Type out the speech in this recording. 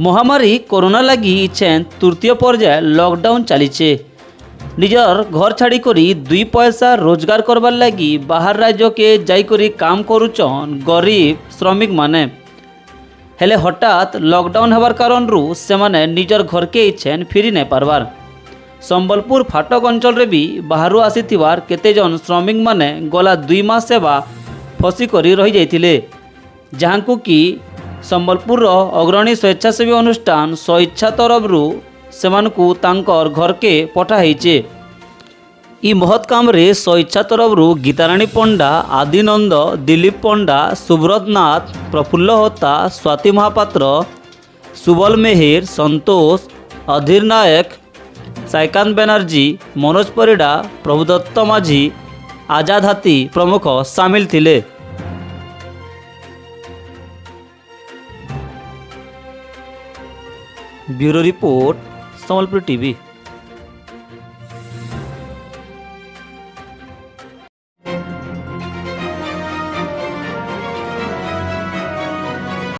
महामारी कोरोना लगी इछेन तृतीय पर्याय लॉकडाउन चलीचे। निजर घर छाड़ी करी 2 पैसा रोजगार करवार लगी बाहर राज्य के जाई करी काम करुचन गरीब श्रमिक माने। हेले हठात लॉकडाउन हबार कारण से माने निजर घर के इछेन फिरी नहीं पारबार। संबलपुर फाटक अंचल रे भी बाहर आसीथिवार केतेजन श्रमिक माने गला 2 मास सेवा फसी करी रही जाइथिले, जहांकु कि संबलपुर अग्रणी स्वेच्छासेवी अनुष्ठान स्वेच्छा तरफ सेमानकु तांकर घर के पठाइचे। ई महत् काम रे स्वेच्छा तरफ गीताराणी पंडा, आदिनंद, दिलीप पंडा, सुब्रत नाथ, प्रफुल्ल होता, स्वाति महापात्र, सुबल मेहेर, संतोष, अधीर नायक, साइकांत बनर्जी, मनोज परिडा, प्रभुदत्त माझी, आजाद हाथी प्रमुख सामिल थिले। Bureau report, Sambalpur TV.